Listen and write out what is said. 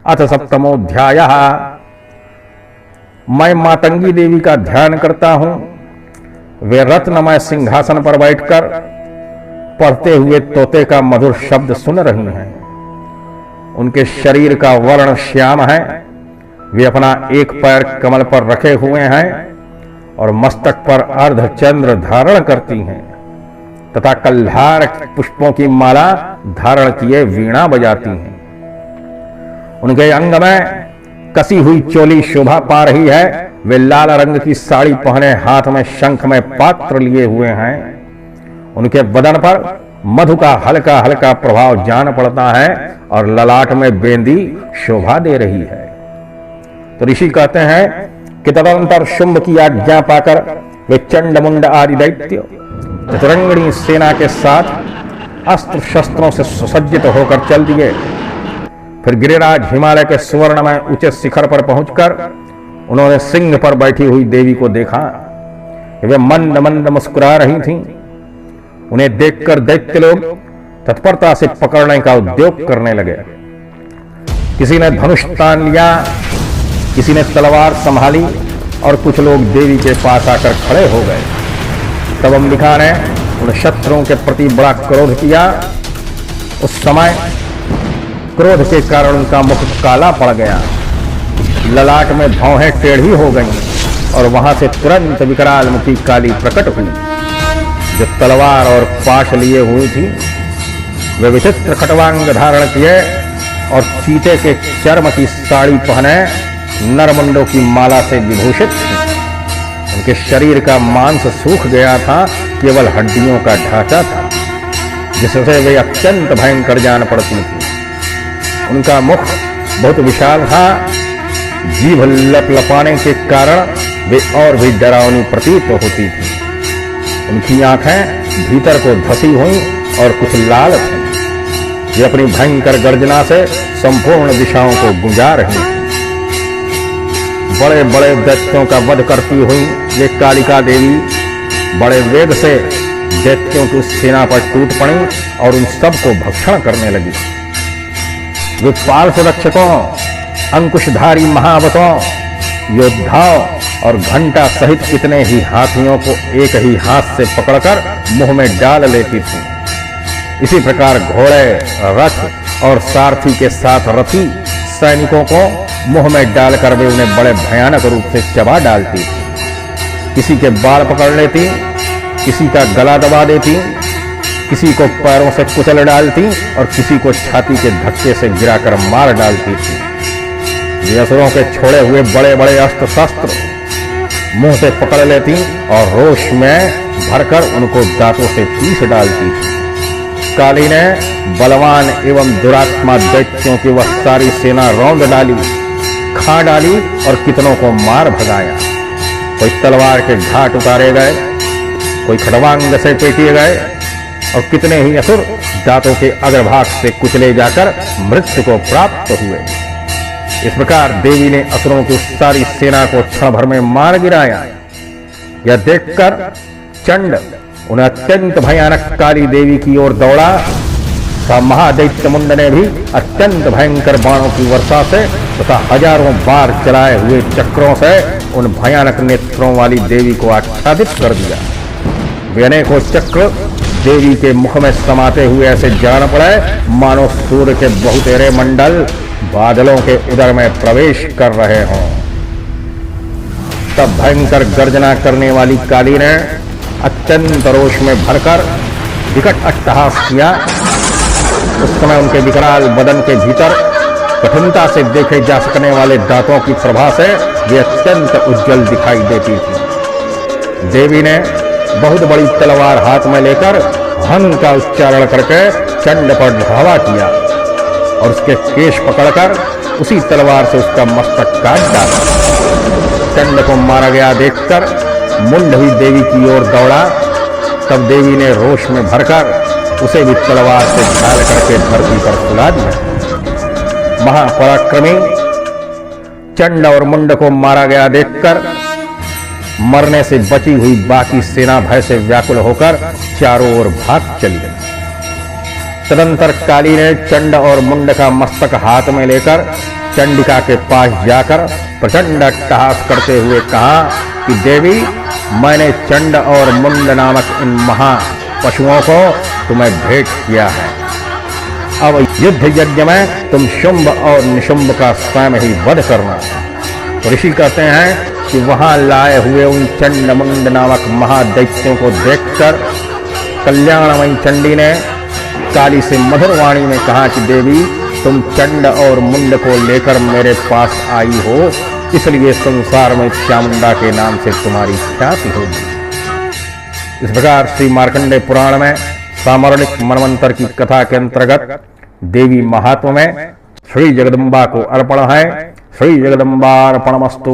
अथ सप्तमोऽध्यायः। मैं मातंगी देवी का ध्यान करता हूं। वे रत्नमय सिंहासन पर बैठकर पढ़ते हुए तोते का मधुर शब्द सुन रही हैं। उनके शरीर का वर्ण श्याम है। वे अपना एक पैर कमल पर रखे हुए हैं और मस्तक पर अर्धचंद्र धारण करती हैं तथा कल्हार पुष्पों की माला धारण किए वीणा बजाती हैं। उनके अंग में कसी हुई चोली शोभा पा रही है। वे लाल रंग की साड़ी पहने हाथ में शंख में पात्र लिए हुए हैं। उनके बदन पर मधु का हल्का हल्का प्रभाव जान पड़ता है और ललाट में बेंदी शोभा दे रही है। तो ऋषि कहते हैं कि तदंतर शुंभ की आज्ञा पाकर वे चंड मुंड आदि दैत्य चतुरंगिणी सेना के साथ अस्त्र शस्त्रों से सुसज्जित होकर चल दिए। फिर गिरिराज हिमालय के सुवर्ण में ऊंचे शिखर पर पहुंचकर उन्होंने सिंह पर बैठी हुई देवी को देखा। वे मंद मंद मुस्कुरा रही थीं। उन्हें देखकर दैत्य लोग तत्परता से पकड़ने का उद्योग करने लगे। किसी ने धनुष तान लिया, किसी ने तलवार संभाली और कुछ लोग देवी के पास आकर खड़े हो गए। तब अंबिका ने उन शत्रुओं के प्रति बड़ा क्रोध किया। उस समय क्रोध के कारण उनका मुख काला पड़ गया, ललाट में भौहें टेढ़ी हो गईं और वहां से तुरंत विकराल मुखी काली प्रकट हुई जो तलवार और पाश लिए हुई थी। वे विचित्र खटवांग धारण किए और चीते के चर्म की साड़ी पहने नरमुंडों की माला से विभूषित थी। उनके शरीर का मांस सूख गया था, केवल हड्डियों का ढांचा था जिससे वे अत्यंत भयंकर जान पड़ती थी। उनका मुख बहुत विशाल था। जीभ लपलपाने के कारण वे और भी डरावनी प्रतीत होती थी। उनकी आंखें भीतर को धसी हुई और कुछ लाल थीं। वे अपनी भयंकर गर्जना से संपूर्ण दिशाओं को गुंजा रही थी। बड़े बड़े दैत्यों का वध करती हुई ये कालिका देवी बड़े वेग से दैत्यों की सेना पर टूट पड़ी और उन सबको भक्षण करने लगी। वे पार्श्व रक्षकों, अंकुशधारी महावतों, योद्धाओं और घंटा सहित कितने ही हाथियों को एक ही हाथ से पकड़कर मुंह में डाल लेती थी। इसी प्रकार घोड़े, रथ और सारथी के साथ रथी सैनिकों को मुंह में डालकर वे उन्हें बड़े भयानक रूप से चबा डालती थी। किसी के बाल पकड़ लेती, किसी का गला दबा देती, किसी को पैरों से कुचल डालती और किसी को छाती के धक्के से गिराकर मार डालती थी। ये असुरों के छोड़े हुए बड़े बड़े अस्त्र शस्त्र मुंह से पकड़ लेती और रोष में भरकर उनको दांतों से पीस डालती थी। काली ने बलवान एवं दुरात्मा दैत्यों की वह सारी सेना रौंद डाली, खा डाली और कितनों को मार भगाया। कोई तलवार के घाट उतारे गए, कोई खड़वांग से पेटिए गए और कितने ही असुर दांतों के अग्रभाग से कुचले जाकर मृत्यु को प्राप्त हुए। इस प्रकार देवी ने असुरों की सारी सेना को क्षण भर में मार गिराया। यह देखकर चंड उन अत्यंत भयानक काली देवी की ओर दौड़ा। महादैत्य मुंड ने भी अत्यंत भयंकर बाणों की वर्षा से तथा हजारों बार चलाए हुए चक्रों से उन भयानक नेत्रों वाली देवी को आच्छादित कर दिया। वे अनेकों चक्र देवी के मुख में समाते हुए ऐसे जान पड़े मानो सूर्य के बहुतेरे मंडल बादलों के उदर में प्रवेश कर रहे हों। तब भयंकर गर्जना करने वाली काली ने अत्यंत रोष में भरकर विकट अट्टहास किया। उस समय उनके विकराल बदन के भीतर कठिनता से देखे जा सकने वाले दांतों की प्रभा से वे अत्यंत उज्जवल दिखाई देती थी। देवी ने बहुत बड़ी तलवार हाथ में लेकर हन का उच्चारण करके चंड पर धावा किया और उसके केश पकड़कर उसी तलवार से उसका मस्तक काट डाला। चंड को मारा गया देखकर मुंड भी देवी की ओर दौड़ा। तब देवी ने रोष में भरकर उसे भी तलवार से घायल करके धरती पर सुला दिया। महापराक्रमी चंड और मुंड को मारा गया देखकर मरने से बची हुई बाकी सेना भय से व्याकुल होकर चारों ओर भाग चली गई। तदंतर काली ने चंड और मुंड का मस्तक हाथ में लेकर चंडिका के पास जाकर प्रचंड अट्टहास करते हुए कहा कि देवी, मैंने चंड और मुंड नामक इन महा पशुओं को तुम्हें भेंट किया है। अब युद्ध यज्ञ में तुम शुंभ और निशुंभ का स्वयं ही वध करना। तो ऋषि कहते हैं कि वहां लाए हुए उन चंड मुंड नामक महादैत्यों को देखकर कल्याणमयी चंडी ने काली से मधुर वाणी में कहा कि देवी, तुम चंड और मुंड को लेकर मेरे पास आई हो, इसलिए संसार में चामुंडा के नाम से तुम्हारी ख्याति होगी। इस प्रकार श्री मार्कंडेय पुराण में सामरणिक मनवंतर की कथा के अंतर्गत देवी महात्म्य में श्री जगदम्बा को अर्पण है। श्री जगदम्बार्पणमस्तु।